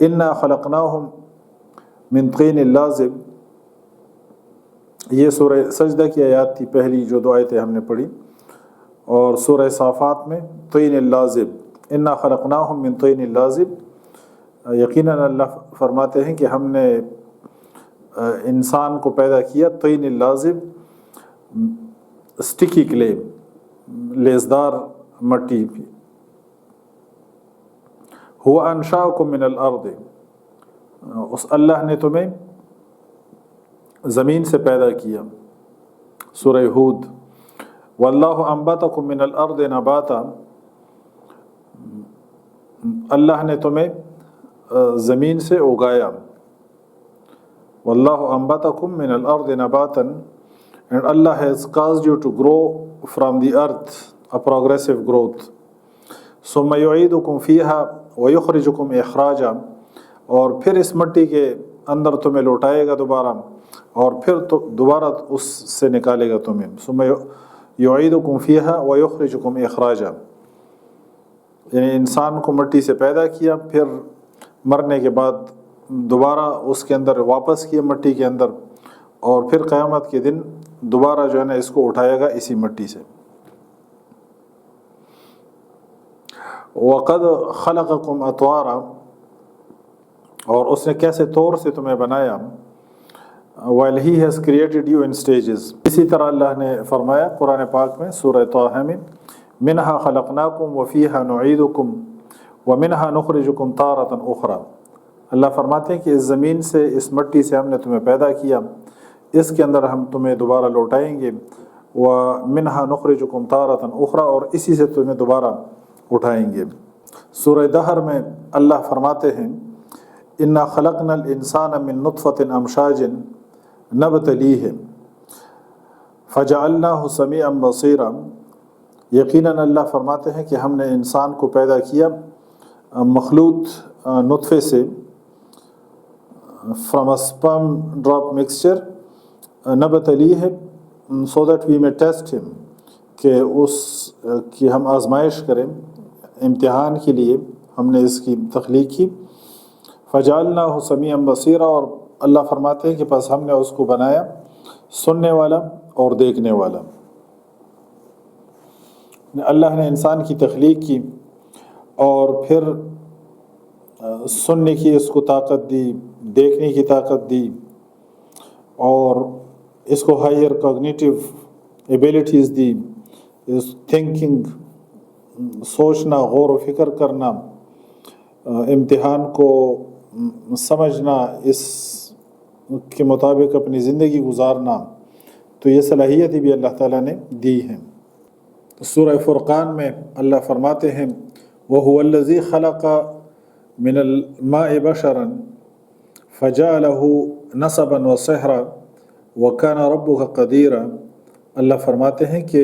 انا خلقناہم من طین لازب، یہ سورہ سجدہ کی آیات تھی، پہلی جو دو آیتیں ہم نے پڑھی، اور سورہ صافات میں طین لازب، انا خلقناہم من طین لازب، یقیناً اللہ فرماتے ہیں کہ ہم نے انسان کو پیدا کیا طین لازب، اسٹکی کلے، لیزدار مٹی بھی، هو انشاءکم من الارض، اس اللہ نے تمہیں زمین سے پیدا کیا، سورہ ہود، واللہ انبتکم من الارض نباتا، اللہ نے تمہیں زمین سے اگایا، واللہ انبتکم من الارض نباتا، and Allah has caused you to grow from the earth a progressive growth. ثم یعیدکم فیہا ویخرجکم اخراجا، اور پھر اس مٹی کے اندر تمہیں لوٹائے گا دوبارہ، اور پھر تو دوبارہ اس سے نکالے گا تمہیں، ثم یعیدکم فیہا ویخرجکم اخراجا، یعنی انسان کو مٹی سے پیدا کیا، پھر مرنے کے بعد دوبارہ اس کے اندر واپس کیا مٹی کے اندر، اور پھر قیامت کے دن دوبارہ جو ہے نا اس کو اٹھائے گا اسی مٹی سے۔ وَقَدْ خَلَقَكُمْ أَطْوَارًا، اور اس نے کیسے طور سے تمہیں بنایا، while he has created you in stages، اسی طرح اللہ نے فرمایا قرآن پاک میں سورہ طٰہٰ میں، مِنْهَا خَلَقْنَاكُمْ وَفِيهَا نُعِيدُكُمْ وَمِنْهَا نُخْرِجُكُمْ تَارَةً أُخْرَى، اللہ فرماتے ہیں کہ اس زمین سے، اس مٹی سے ہم نے تمہیں پیدا کیا، اس کے اندر ہم تمہیں دوبارہ لوٹائیں گے، وَمِنْهَا نُخْرِجُكُمْ تَارَةً أُخْرَى، اور اسی سے تمہیں دوبارہ اٹھائیں گے۔ سورہ دہر میں اللہ فرماتے ہیں، انا خلقنا الانسان من نطفۃ امشاج نبتلیہ فجعلناہ سمیعا بصیرا، یقیناً اللہ فرماتے ہیں کہ ہم نے انسان کو پیدا کیا مخلوط نطفے سے، from a sperm drop mixture, نبتلیہ so that we may test ہم، کہ اس کی ہم آزمائش کریں، امتحان کے لیے ہم نے اس کی تخلیق کی، فجعلناہ سمیعا بصیرا، اور اللہ فرماتے ہیں کہ پس ہم نے اس کو بنایا سننے والا اور دیکھنے والا۔ اللہ نے انسان کی تخلیق کی اور پھر سننے کی اس کو طاقت دی، دیکھنے کی طاقت دی، اور اس کو ہائر کوگنیٹیو ایبیلٹیز دی، تھنکنگ، سوچنا، غور و فکر کرنا، امتحان کو سمجھنا، اس کے مطابق اپنی زندگی گزارنا، تو یہ صلاحیتیں بھی اللہ تعالیٰ نے دی ہیں۔ سورہ فرقان میں اللہ فرماتے ہیں، وَهُوَ الَّذِي خَلَقَ مِنَ الْمَاءِ بَشَرًا فَجَعَلَهُ نَسَبًا وَصِهْرًا وَكَانَ رَبُّكَ قَدِيرًا، اللہ فرماتے ہیں کہ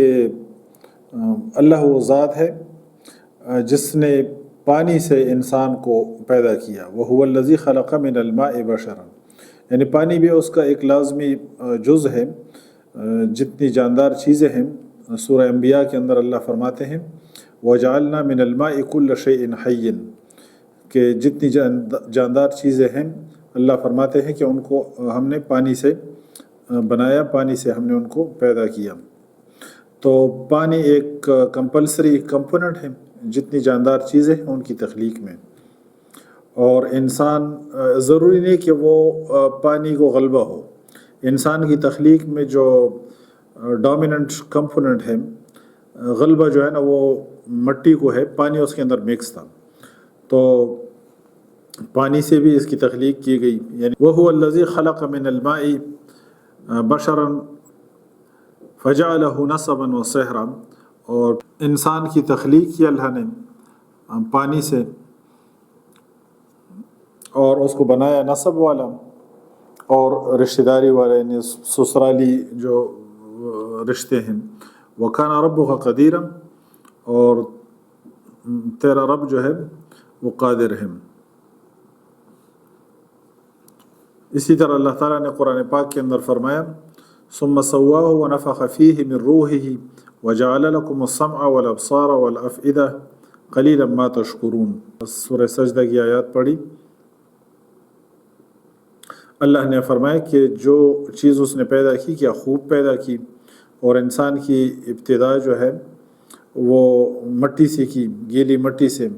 اللہ وہ ذات ہے جس نے پانی سے انسان کو پیدا کیا، وَهُوَ الَّذِي خَلَقَ مِنَ الْمَاءِ بَشَرًا، یعنی پانی بھی اس کا ایک لازمی جز ہے، جتنی جاندار چیزیں ہیں۔ سورہ انبیاء کے اندر اللہ فرماتے ہیں، وَجَعَلْنَا مِنَ الْمَاءِ كُلَّ شَيْءٍ حَيٍّ، کہ جتنی جاندار چیزیں ہیں اللہ فرماتے ہیں کہ ان کو ہم نے پانی سے بنایا، پانی سے ہم نے ان کو پیدا کیا۔ تو پانی ایک کمپلسری کمپوننٹ ہے جتنی جاندار چیزیں ہیں ان کی تخلیق میں، اور انسان ضروری نہیں کہ وہ پانی کو غلبہ ہو، انسان کی تخلیق میں جو ڈومیننٹ کمپوننٹ ہے، غلبہ جو ہے نا وہ مٹی کو ہے، پانی اس کے اندر مکس تھا، تو پانی سے بھی اس کی تخلیق کی گئی، یعنی وَهُوَ الَّذِي خَلَقَ مِنَ الْمَاءِ بَشَرًا فَجَعَلَهُ نَسَبًا وَصِهْرًا، اور انسان کی تخلیق کی اللہ نے پانی سے، اور اس کو بنایا نسب والا اور رشتہ داری والا، یعنی سسرالی جو رشتے ہیں، وَكَانَ رَبُّكَ قَدِيرًا، اور تیرا رب جو ہے وہ قادر ہے۔ اسی طرح اللہ تعالیٰ نے قرآن پاک کے اندر فرمایا، ثُمَّ سَوَّاهُ وَنَفَخَ فِيهِ مِن رُوحِهِ وَجَعَلَ لَكُمُ السَّمْعَ وَالْأَبْصَارَ وَالْأَفْئِدَةَ قَلِيلًا مَا تَشْكُرُونَ، سورہ سجدہ کی آیات پڑھی، اللہ نے فرمایا کہ جو چیز اس نے پیدا کی کیا خوب پیدا کی، اور انسان کی ابتدا جو ہے وہ مٹی سے کی، گیلی مٹی سے.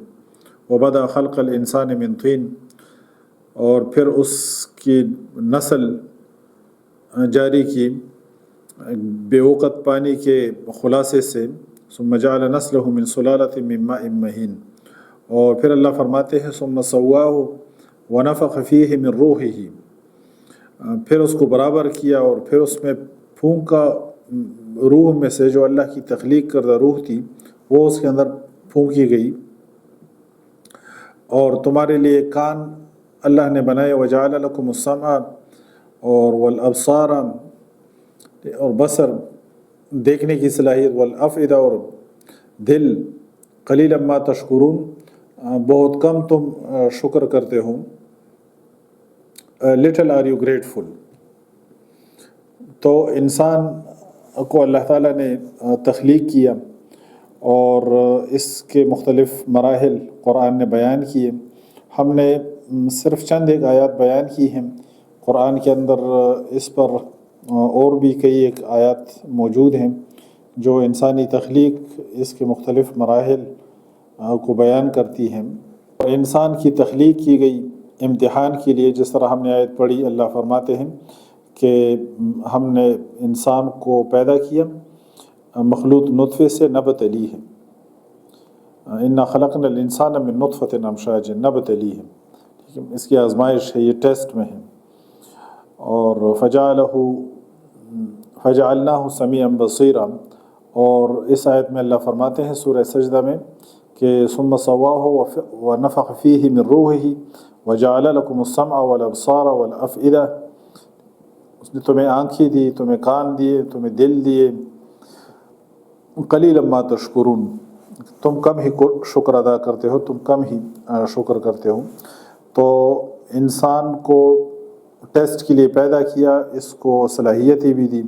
وبدا خلق الانسان من طین، اور پھر اس کی نسل جاری کی بے وقت پانی کے خلاصے سے. ثم جعل نسلہ من سلالۃ من ماء مہین، اور پھر اللہ فرماتے ہیں ثم سواہ ونفخ فیہ من روحہ، پھر اس کو برابر کیا اور پھر اس میں پھونکا روح میں سے، جو اللہ کی تخلیق کردہ روح تھی وہ اس کے اندر پھونکی گئی. اور تمہارے لیے کان اللہ نے بنائے، وجعل لکم السمع اور والابصار، اور بصر دیکھنے کی صلاحیت، والافئدہ اور دل. قلیلا ما تشکرون، بہت کم تم شکر کرتے ہو. Little are you grateful. تو انسان کو اللہ تعالیٰ نے تخلیق کیا اور اس کے مختلف مراحل قرآن نے بیان کیے. ہم نے صرف چند ایک آیات بیان کی ہیں قرآن کے اندر، اس پر اور بھی کئی ایک آیات موجود ہیں جو انسانی تخلیق، اس کے مختلف مراحل کو بیان کرتی ہیں. اور انسان کی تخلیق کی گئی امتحان کے لیے. جس طرح ہم نے آیت پڑھی، اللہ فرماتے ہیں کہ ہم نے انسان کو پیدا کیا مخلوط نطفے سے نبتلیہ، انا خلقنا الانسان من نطفۃ امشاج نبتلیہ. اس کی آزمائش ہے، یہ ٹیسٹ میں ہے. اور فجعلناہ سمیعا بصیرا، اور اس آیت میں اللہ فرماتے ہیں سورہ سجدہ میں کہ ثم سواہ ونفخ فیہ من روحہ وجعل لکم السمع والابصار والافئدہ. اس نے تمہیں آنکھیں دی، تمہیں کان دیے، تمہیں دل دیے. قلیلا ما تشکرون، تم کم ہی شکر ادا کرتے ہو، تم کم ہی شکر کرتے ہو. تو انسان کو ٹیسٹ کے لیے پیدا کیا، اس کو صلاحیتیں بھی دی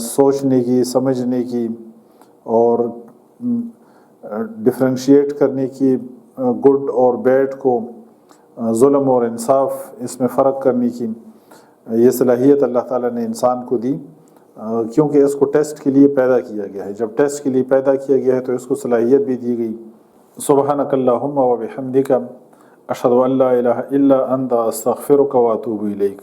سوچنے کی، سمجھنے کی، اور ڈفرینشیٹ کرنے کی، گڈ اور بیڈ کو، ظلم اور انصاف، اس میں فرق کرنے کی. یہ صلاحیت اللہ تعالیٰ نے انسان کو دی کیونکہ اس کو ٹیسٹ کے لیے پیدا کیا گیا ہے. جب ٹیسٹ کے لیے پیدا کیا گیا ہے تو اس کو صلاحیت بھی دی گئی. سبحانک اللہم و بحمدک، اشہد ان لا الہ الا انت، استغفرک و اتوب الیک.